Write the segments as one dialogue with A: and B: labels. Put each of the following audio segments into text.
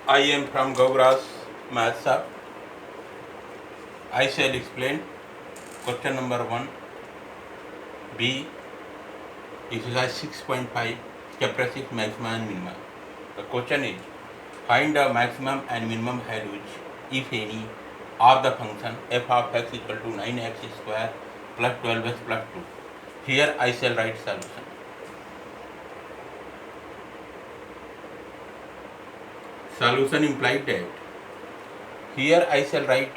A: I am from Gauras Maths Up. I shall explain question number 1 B exercise 6.5 chapter 6 maximum and minimum. The question is find the maximum and minimum values if any of the function f of x equal to 9x square plus 12x plus 2. Here I shall write solution. Solution implied that here I shall write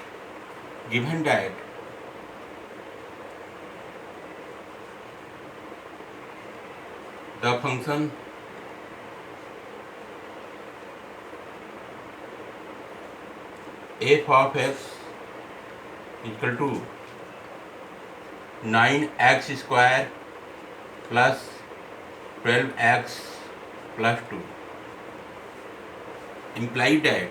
A: given that the function f of x equal to 9x square plus 12x plus 2 imply that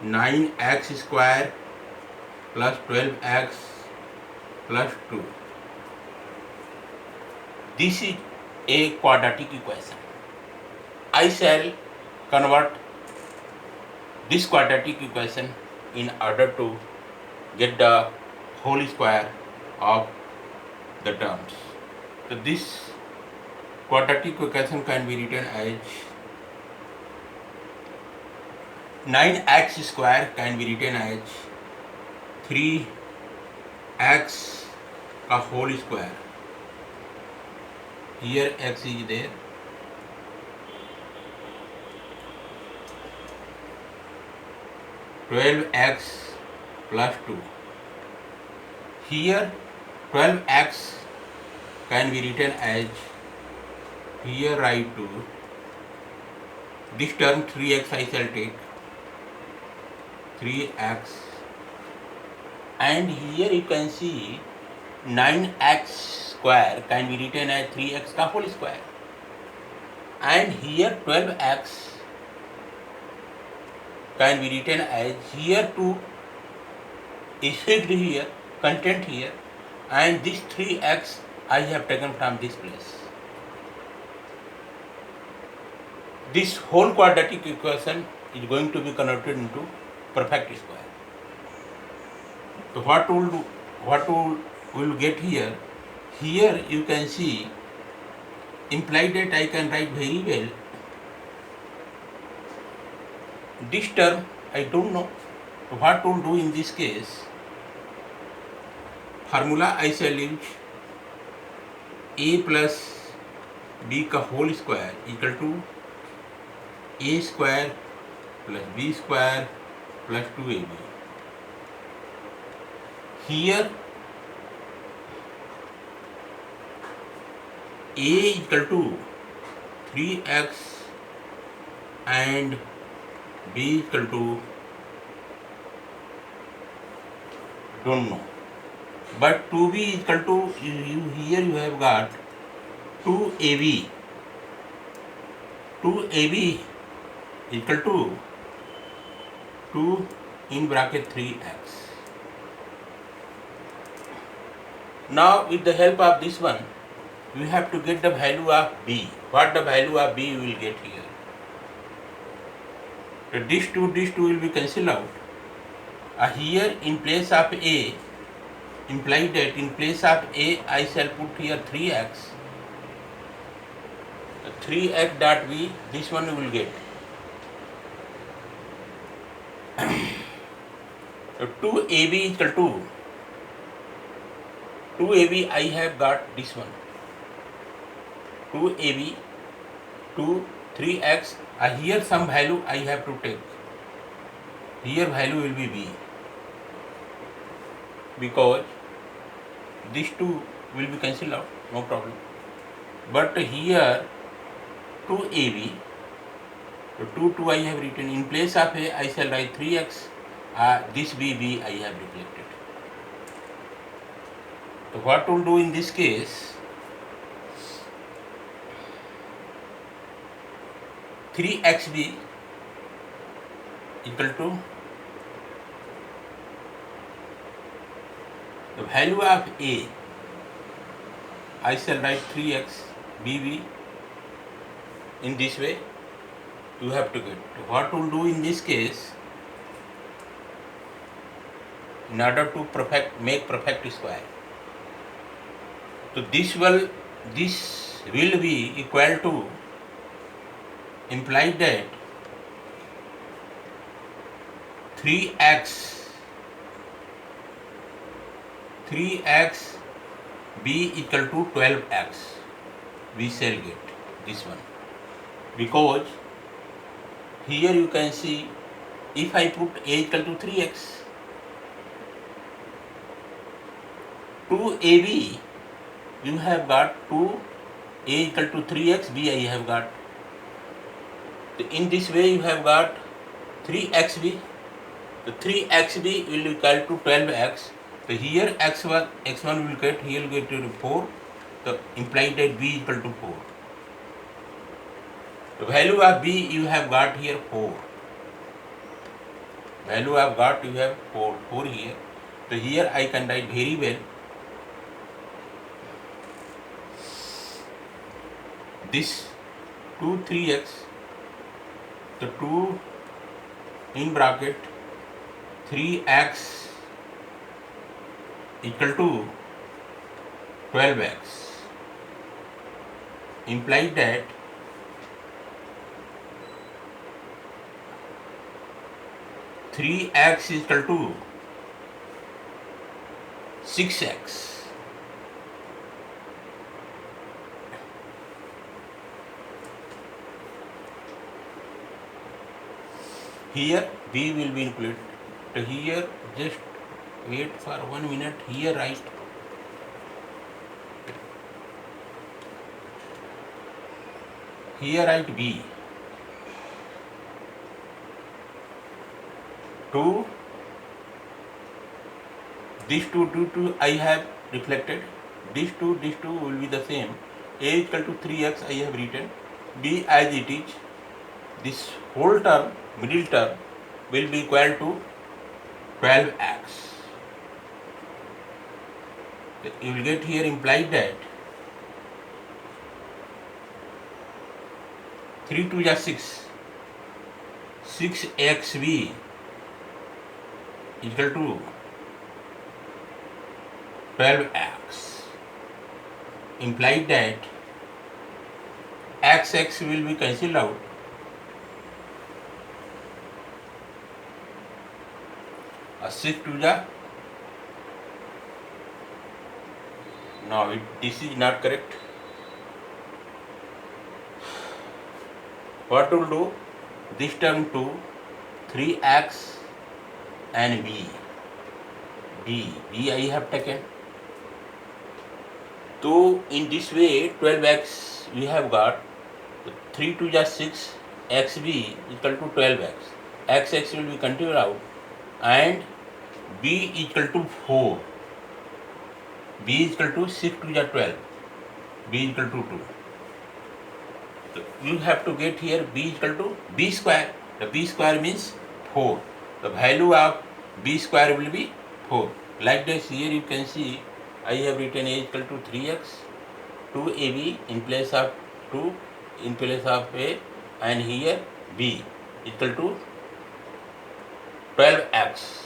A: nine x square plus 12x plus 2. This is a quadratic equation. I shall convert this quadratic equation in order to get the whole square of the terms. So this quadratic equation can be written as 9x square can be written as 3x का whole square. Here x is there. (12x plus 2). Here 12x can be written as, here write to this term 3x I shall take 3x, and here you can see 9x square can be written as 3x का whole square, and here 12x can be written as, here 2 is fixed here, content here, and this 3x I have taken from this place. This whole quadratic equation is going to be converted into perfect square. So what will get here? Here you can see implied that I can write very well. This term I don't know what to do in this case. Formula I shall use a plus b का whole square equal to a square plus b square plus 2ab. Here a equal to 3x and b equal to don't know, but 2b equal to here you have got 2ab. 2ab equal to 2 in bracket 3x. Now with the help of this one, we have to get the value of b. What the value of b we will get here? So this two will be cancelled out. Here in place of a, implied that in place of a I shall put here 3x. 3x dot b, this one we will get. So 2ab equal to 2ab I have got this one. 2ab 2 3x. Here some value I have to take. Here value will be b, because these two will be cancelled out, no problem. But here 2ab, so 2 I have written. In place of a I shall write 3x. This b I have reflected. So what to do in this case? 3xb equal to the value of a, I shall write 3x bb In this way you have to get. What we'll do in this case, in order to make perfect square, so this will be equal to, implied that 3x b equal to 12x. We shall get this one, because here you can see, if I put a equal to 3x, 2ab you have got 2, a equal to 3x, b I have got. In this way you have got 3xb. The 3xb will be equal to 12x. So here x1 will get, here will get to 4. So implied that b equal to 4. The value of b you have got here 4. Value of got you have 4 here. So here I can write very well. This 2 3x, the 2 in bracket 3x equal to 12x, implied that three x is equal to 6x. Here b will be included. So here just wait for 1 minute. Here write b. 2, this 2 I have reflected. This 2 will be the same. A equal to 3x I have written. B as it is. This whole term, middle term, will be equal to 12x. You will get here implied that 3 2 is 6. 6xb equal to 12x. Implied that x will be cancelled out. A 6 2 is, no, this is not correct. What will do? This term 2, 3x and b I have taken. So in this way 12x we have got. 3 2 is 6, xb equal to 12x. X will be continued out, and b equal to 4. b is equal to 6 2 is 12. b equal to 2. So you have to get here b equal to b square. The b square means 4. The value of b square will be 4. Like this, here you can see I have written a equal to 3x, 2ab in place of 2 in place of a, and here b equal to 12x.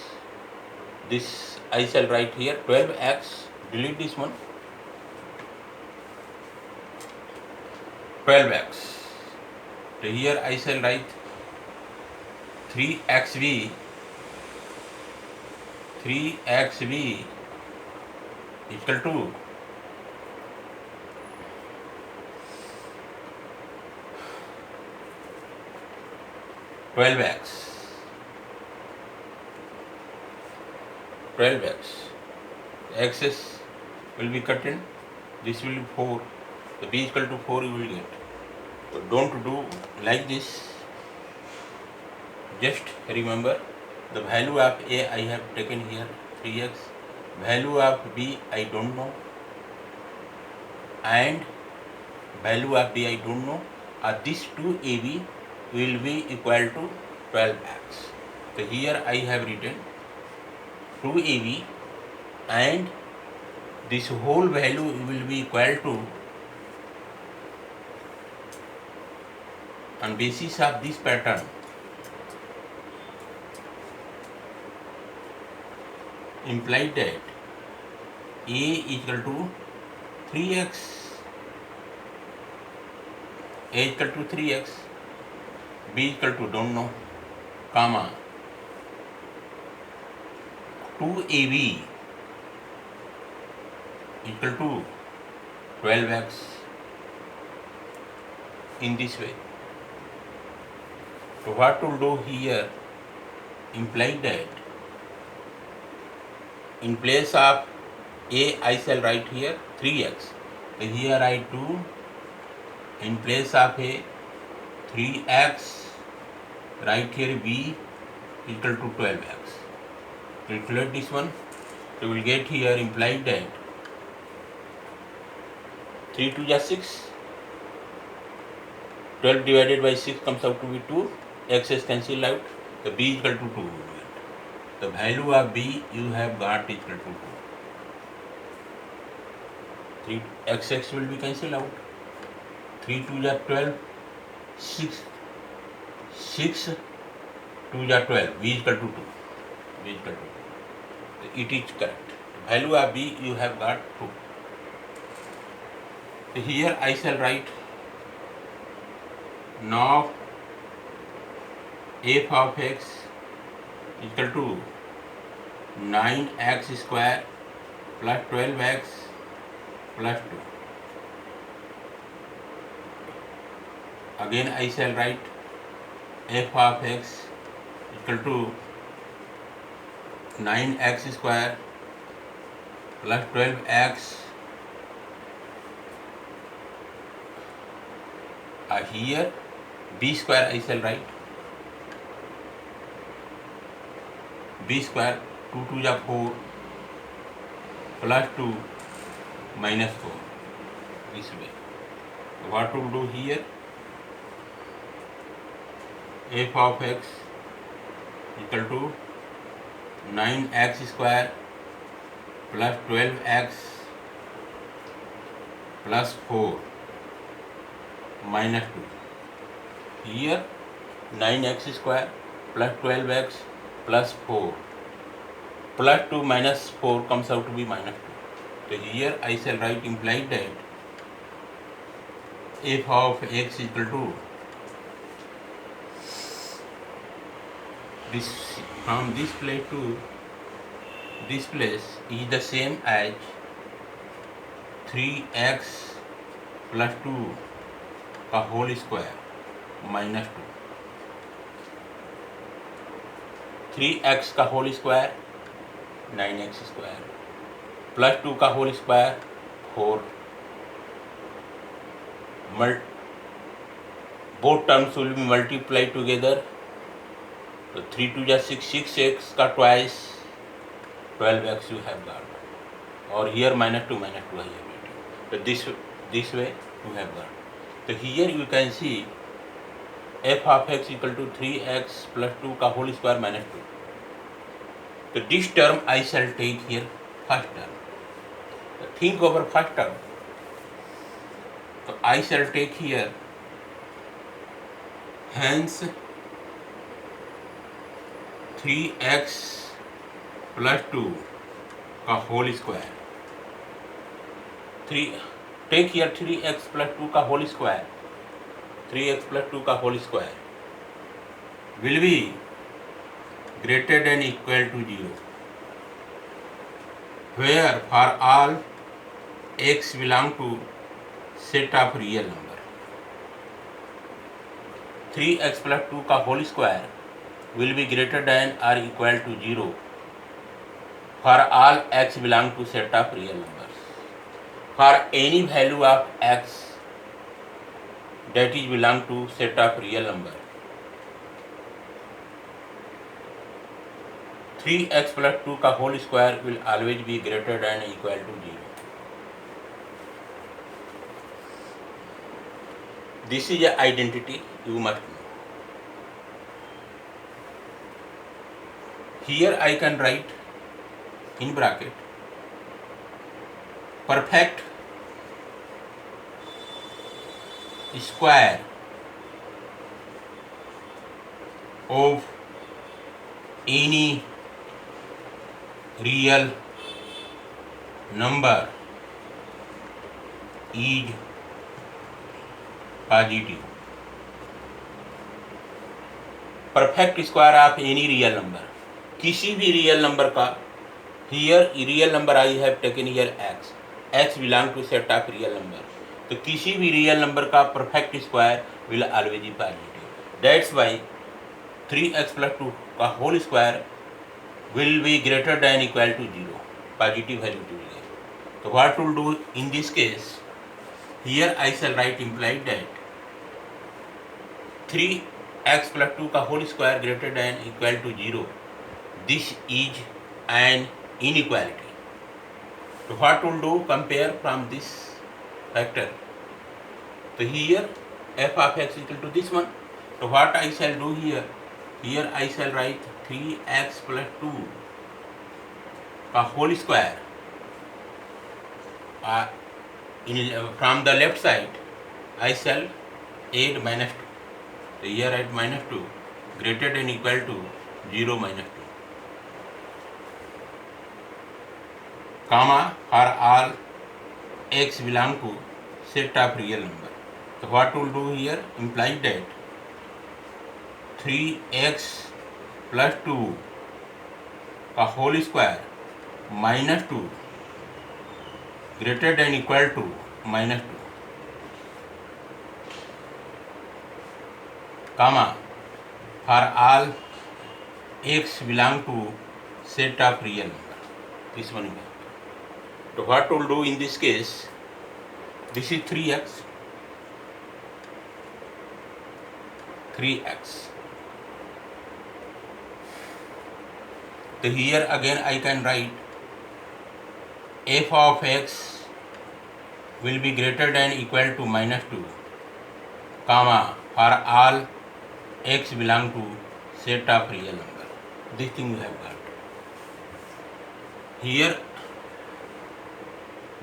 A: This I shall write here 12x, delete this one, 12x. So here I shall write 3xb equal to 12x. X's will be cut in. This will be 4. The b equal to 4 you will get. So don't do like this. Just remember the value of a I have taken here 3x. Value of b I don't know, and value of b I don't know. This 2ab will be equal to 12x. So here I have written 2ab, and this whole value will be equal to On basis of this pattern, implied that A is equal to 3x, A is equal to 3x, B is equal to don't know, comma 2AB equal to 12x in this way. So what to do here, imply that in place of A I shall write here 3x. So here I do in place of A 3x, write here B equal to 12x. Calculate this one. So we will get here implied that 3 2 is 6. 12 divided by 6 comes out to be 2. X is cancelled out. The B is equal to 2. The value of B you have got is equal to 2. 3 x will be cancelled out. 3 2 is 12. 6 2 is 12. B is equal to 2. B is equal to 2. It is correct. Value of B you have got 2. So here I shall write now f of x equal to 9x square plus 12x plus 2. Again I shall write f of x equal to 9x square plus 12x. Here b square I shall write. B square 2 2 is 4 plus 2 minus 4 this way. What to do here? F of x equal to 9x square plus 12x plus 4 minus 2. Here 9x square plus 12x plus 4 plus 2 minus 4 comes out to be minus 2. So here I shall write implied that f of x equal to this, from this place to this place is the same as 3x plus 2 का whole square minus 2. 3x का whole square 9x square plus 2 का whole square 4. Both terms will be multiplied together. So 3 2 is 6, 6x का twice 12x you have got. Or here minus 2 I have written. So this way you have got. So here you can see f of x equal to 3x plus 2 का whole square minus 2. So this term I shall take here first term. So think over first term. So I shall take here hence 3x plus 2 का whole square. Take here 3x plus 2 का whole square. 3x plus 2 का whole square will be greater than equal to 0. Where for all x belong to set of real number. 3x plus 2 का whole square will be greater than or equal to 0 for all x belong to set of real numbers. For any value of x that is belong to set of real number, 3x plus 2 का whole square will always be greater than or equal to 0. This is an identity you must know. Here I can write in bracket perfect square of any real number is positive. Perfect square of any real number, किसी भी real number का, here real number I have taken here x, x belong to set of real number, तो किसी भी real number का perfect square will always be positive. That's why 3x + 2 का whole square will be greater than equal to 0, positive value टू है. तो what will do in this case, here I shell write implied that 3x + 2 का whole square greater than equal to 0, this is an inequality. So what will do, compare from this factor. So here f of x equal to this one. So what I shall do here, here I shall write 3x + 2 का whole square from the left side I shall add -2. So here add -2 greater than equal to 0 -2. Comma for all x belong to set of real number. So what we'll do here, imply that 3x + 2 का whole square -2 greater than equal to -2, comma for all x belong to set of real number. This one. So what we'll do in this case, this is 3x. So here again I can write f of x will be greater than equal to -2, comma for all x belong to set of real number. This thing we have got here.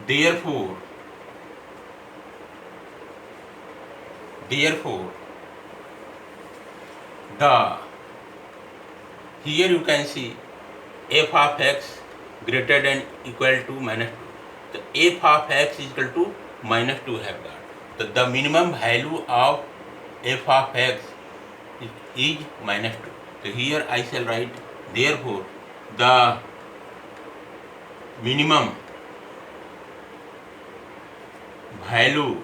A: Therefore the here you can see f of x greater than equal to -2. So f of x is equal to -2 have got. So the minimum value of f of x is -2. So here I shall write, therefore the minimum value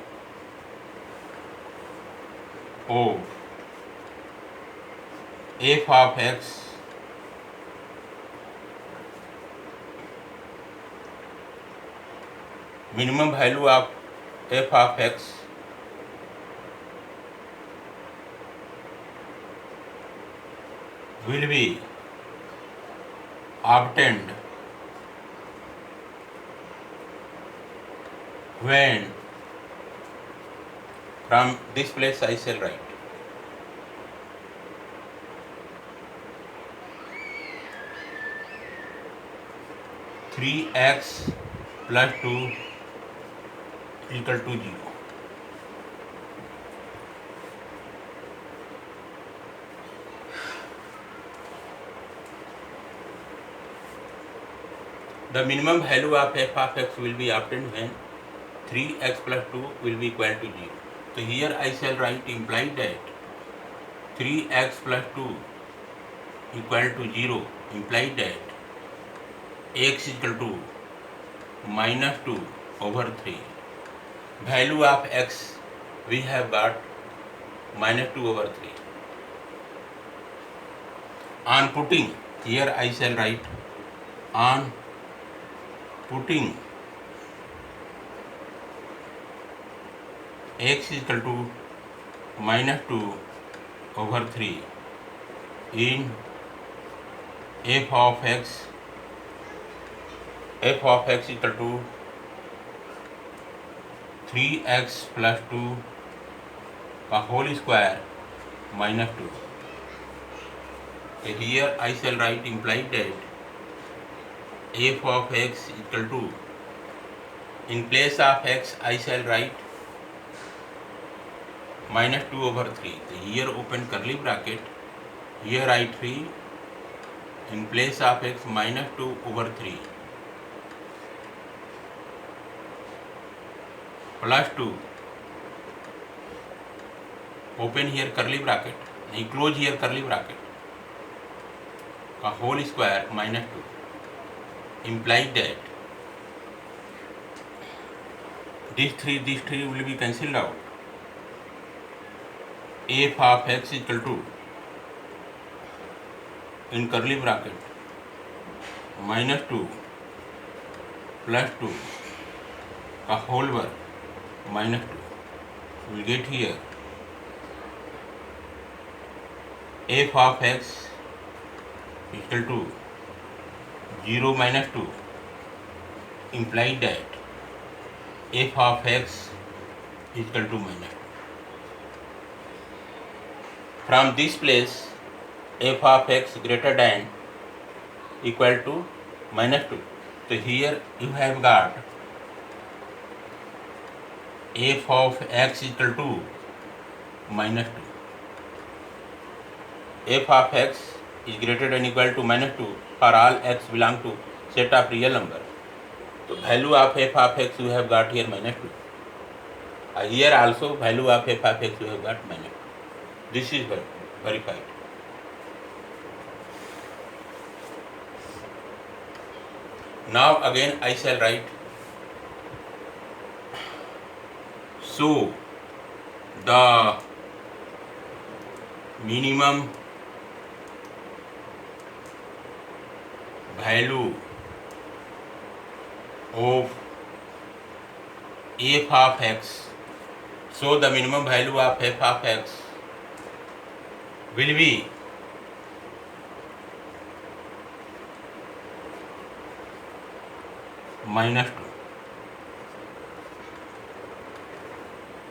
A: of f of x will be obtained when from this place I shall write 3x + 2 equal to 0. The minimum value of f of x will be obtained when 3x + 2 will be equal to 0. So here I shall write implied that 3x + 2 equal to 0 implied that x equal to -2 over 3. Value of x we have got -2 over 3. On putting, here I shall write, on putting x is equal to -2 over 3 in f of x equal to 3x + 2 का whole square -2. So here I shall write implied that f of x equal to, in place of x I shall write -2 over 3. So here open curly bracket, Here I 3 in place of x minus 2 over 3 plus 2, open here curly bracket, close here curly bracket, a whole square minus 2 implies that these three will be cancelled out. F of x equal to, in curly bracket, minus 2 plus 2 का whole work minus 2. We will get here f of x equal to 0 minus 2 implies that f of x equal to minus 2. From this place, f of x greater than equal to minus 2. So here you have got f of x equal to minus 2. F of x is greater than equal to minus 2 for all x belong to set of real number. So value of f of x you have got here minus 2. Here also value of f of x you have got minus 2. This is verified. Now again I shall write, so the minimum value of f of x, so the minimum value of f of x will be minus 2.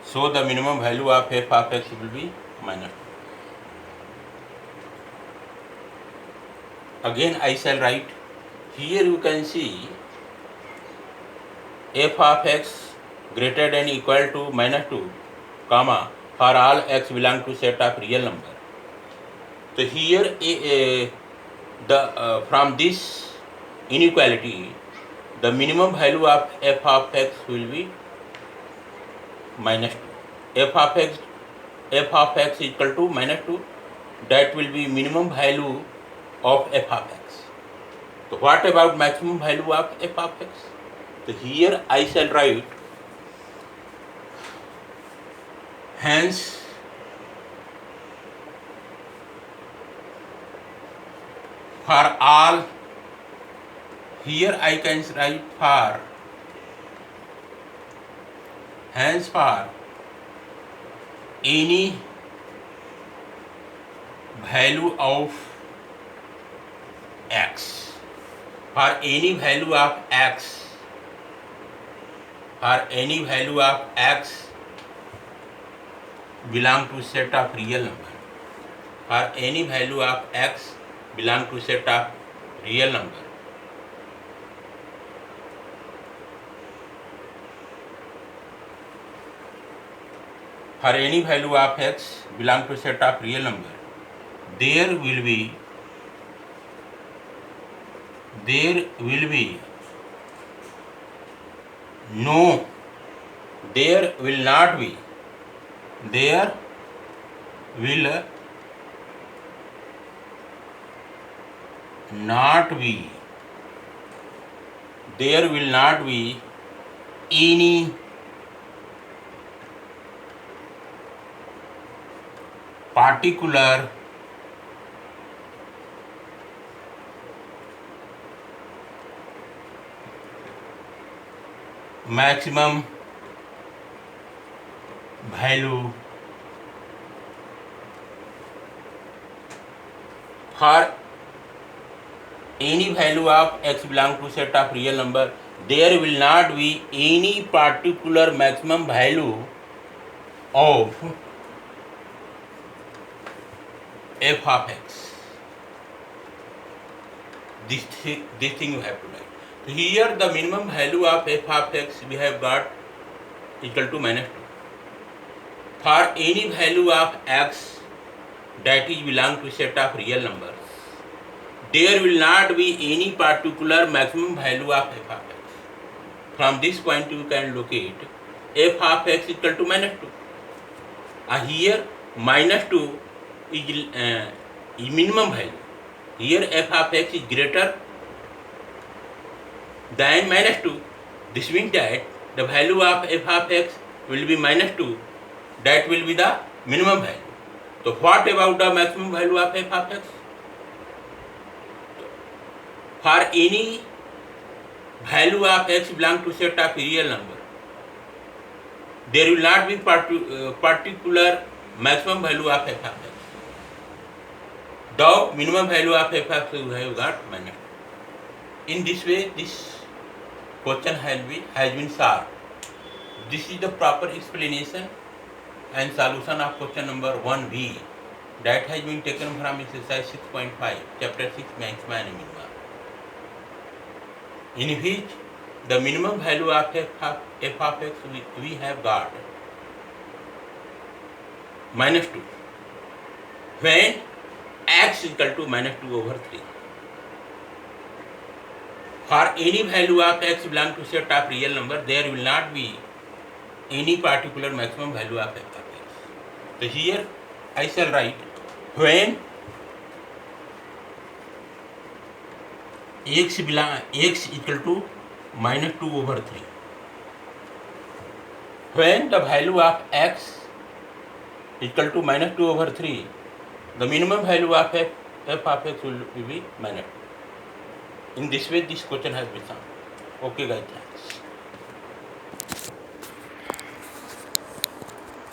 A: So the minimum value of f of x will be minus 2. Again I shall write, here you can see f of x greater than equal to minus 2, comma, for all x belong to set of real number. So here from this inequality, the minimum value of f of x will be minus 2. f of x equal to minus 2, that will be minimum value of f of x. So what about maximum value of f of x? So here I shall write, hence for all, here I can write for, hence for any value of x, for any value of x, for any value of x belong to set of real number, for any value of x belong to set of real number, for any value of x belong to set of real number, there will no, there will not be, there will not be, there will not be any particular maximum value for any value of x belong to set of real number, there will not be any particular maximum value of f of x. This thing you have to write. So here the minimum value of f of x we have got equal to minus 2. For any value of x that is belong to set of real numbers, there will not be any particular maximum value of f of x. From this point you can locate f of x equal to minus 2. Here minus 2 is minimum value. Here f of x is greater than minus 2. This means that the value of f of x will be minus 2. That will be the minimum value. So what about the maximum value of f of x? For any value of x belong to set of real number, there will not be particular maximum value of f of x. The minimum value of f of x you have got minus 2. In this way, this question has been solved. This is the proper explanation and solution of question number 1b that has been taken from exercise 6.5, chapter 6, maxima and minima, in which the minimum value of f of x we have got minus 2 when x equal to minus 2 over 3. For any value of x belong to set of real number, there will not be any particular maximum value of f of x. So here I shall write when x equal to minus 2 over 3. When the value of x equal to minus 2 over 3, the minimum value of f of x will be minus 2. In this way, this question has been solved. Okay, guys, thanks.